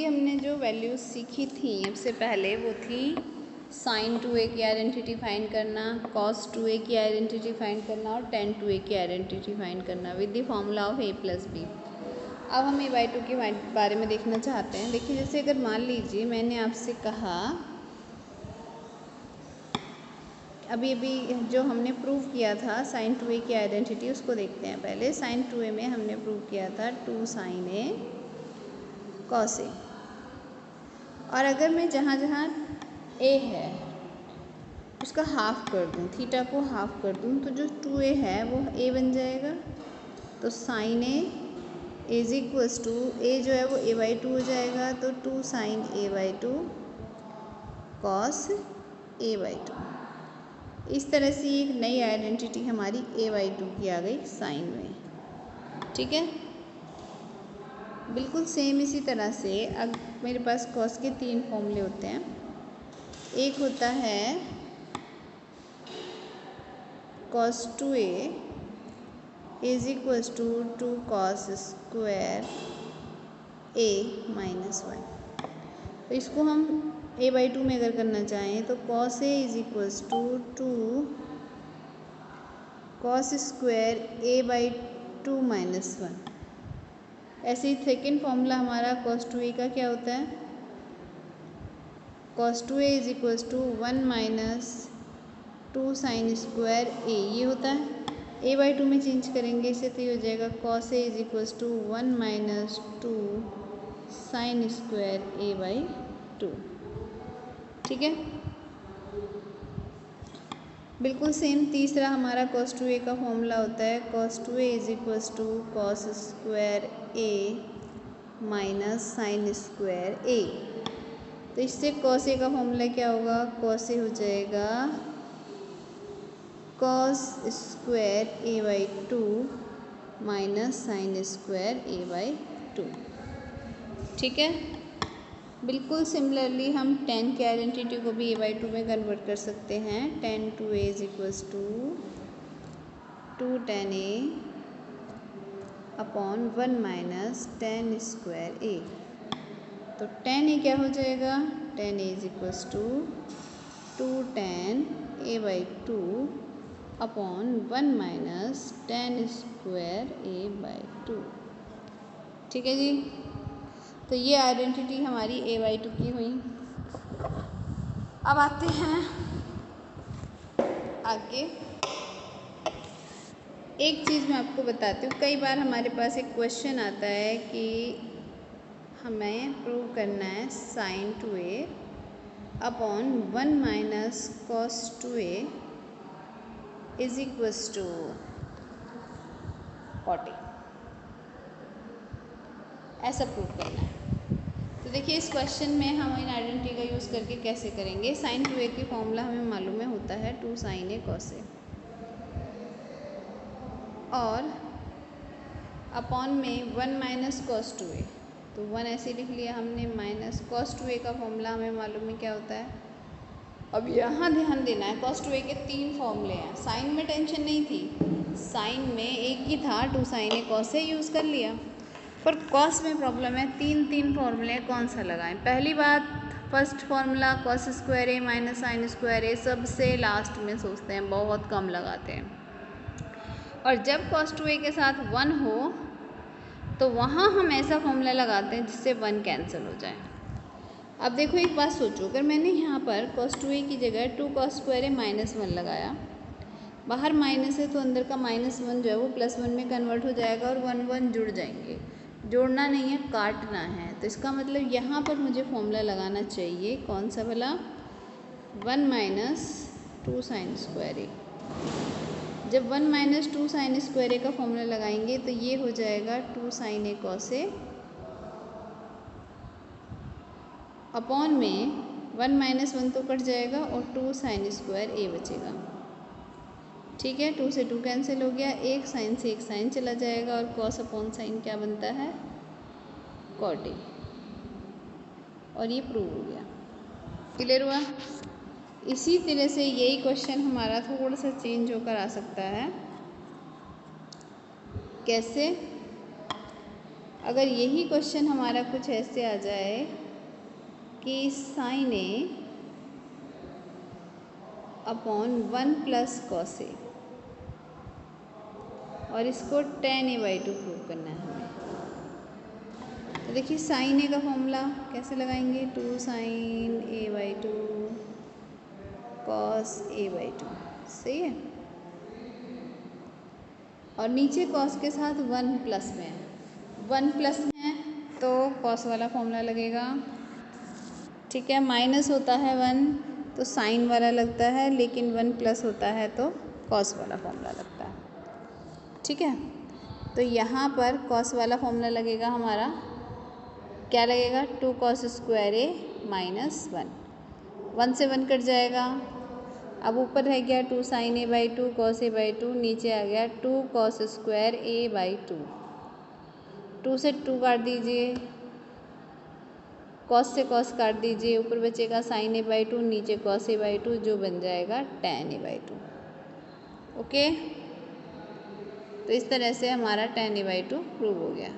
हमने जो वैल्यूज़ सीखी थी सबसे पहले वो थी sin 2a की आइडेंटिटी फाइंड करना, cos 2a की आइडेंटिटी फाइंड करना और tan 2a की आइडेंटिटी फाइंड करना with the formula of a plus B. अब हम a/2 के बारे में देखना चाहते हैं। देखिए, जैसे अगर मान लीजिए मैंने आपसे कहा, अभी जो हमने प्रूव किया था sin 2a की आइडेंटिटी, उसको देखते हैं पहले। sin 2a में हमने प्रूव किया था 2 sin a cos a, और अगर मैं जहाँ जहाँ a है उसका हाफ कर दूँ, थीटा को हाफ कर दूँ, तो जो 2a है वो a बन जाएगा। तो sin a is equals to a जो है वो a/2 हो जाएगा, तो 2 sin a/2 cos a/2। इस तरह से एक नई आइडेंटिटी हमारी a/2 की आ गई साइन में। ठीक है, बिल्कुल सेम इसी तरह से अब मेरे पास cos के 3 फॉर्मूले होते हैं। एक होता है cos 2a is equals to 2 cos square a minus 1। तो इसको हम a/2 में अगर करना चाहें तो cos a is equals to 2 cos square a/2 minus 1। ऐसे ही सेकेंड फॉर्मूला हमारा cos 2a का क्या होता है, cos 2a is equals to 1 minus 2 sine square a, ये होता है। a/2 में चेंज करेंगे इसे तो ये हो जाएगा cos a is equals to 1 minus 2 sine square a/2। ठीक है, बिल्कुल सेम तीसरा हमारा cos 2a का फॉर्मूला होता है cos 2a is equals to cos square a minus sine square a। तो इससे cos a का फॉर्मूला क्या होगा, cos a हो जाएगा cos square a/2 minus sine square a/2। ठीक है, बिल्कुल सिमिलरली हम tan की आइडेंटिटी को भी a/2 में कन्वर्ट कर सकते हैं। tan 2a is equals to 2 tan a upon 1 minus tan square a। तो tan a क्या हो जाएगा, tan a is equals to 2 tan a/2 upon 1 minus tan square a/2। ठीक है जी, तो ये आइडेंटिटी हमारी a/2 की हुई। अब आते हैं आगे। एक चीज़ मैं आपको बताती हूँ, कई बार हमारे पास एक क्वेश्चन आता है कि हमें प्रूव करना है sin 2a upon 1 minus cos 2a is equals to 40, ऐसा प्रूव करना है। तो देखिए, इस क्वेश्चन में हम इन आइडेंटिटी का यूज़ करके कैसे करेंगे। sin 2a की फॉर्मूला हमें मालूम है, होता है 2 sin a cos a, और अपॉन में 1 माइनस cos 2a, तो 1 ऐसे लिख लिया हमने, माइनस cos 2a का फॉर्मूला हमें मालूम है क्या होता है। अब यहाँ ध्यान देना है, cos 2a के 3 फॉर्मूले हैं। साइन में टेंशन नहीं थी, साइन में एक ही था 2 sin a cos a, use कर लिया। पर cos में प्रॉब्लम है, 3 फॉर्मूले कौन सा लगाएं। पहली बात, first formula cos square a minus sine square a सबसे लास्ट में सोचते हैं, बहुत कम लगाते हैं। और जब cos 2a के साथ 1 हो तो वहाँ हम ऐसा फॉर्मूला लगाते हैं जिससे 1 कैंसिल हो जाए। अब देखो, एक बात सोचो, अगर मैंने यहाँ पर cos 2a की जगह 2 cos स्क्वायर a माइनस 1 लगाया, बाहर माइनस है तो अंदर का माइनस 1 जो है वो प्लस 1 में कन्वर्ट हो जाएगा और 1 1 जुड़ जाएंगे। जोड़ना नहीं है, काटना है। तो इसका मतलब यहाँ पर मुझे फॉर्मूला लगाना चाहिए, कौन सा वाला, 1 माइनस 2 साइन स्क्वायर a। जब 1 माइनस 2 साइन स्क्वायर a का फॉर्मूला लगाएंगे तो ये हो जाएगा 2 sine a cos a upon में 1 माइनस 1 तो कट जाएगा और 2 साइन स्क्वायर a बचेगा। ठीक है, 2 से 2 कैंसिल हो गया, एक साइन से एक साइन चला जाएगा और cos अपॉन साइन क्या बनता है, cot a, और ये प्रूव हो गया। क्लियर हुआ। इसी तरह से यही क्वेश्चन हमारा थोड़ा सा चेंज होकर आ सकता है। कैसे, अगर यही क्वेश्चन हमारा कुछ ऐसे आ जाए कि sign A upon 1 plus cos A और इसको tan a/2 प्रूव करना है हमें, तो देखिए साइन ए का फॉर्मूला कैसे लगाएंगे, 2 sin a/2 cos a/2, सही है। और नीचे कॉस के साथ 1 प्लस में है, 1 प्लस में है तो कॉस वाला फॉर्मूला लगेगा, ठीक है। माइनस होता है 1 तो साइन वाला लगता है, लेकिन 1 प्लस होता है तो कॉस वाला फॉर्मूला लगता है, ठीक है। तो यहाँ पर कॉस वाला फॉर्मूला लगेगा हमारा, क्या लगेगा, 2 cos स्क्वायर ए माइनस 1 से 1 कट जाएगा। अब ऊपर रह गया 2 sin a/2 cos a/2, नीचे आ गया 2 cos स्क्वायर a/2, 2 से 2 काट दीजिए, cos से cos काट दीजिए, ऊपर बचेगा sin a/2, नीचे cos a/2, जो बन जाएगा tan a/2, ओके। तो इस तरह से हमारा tan a/2 प्रूव हो गया।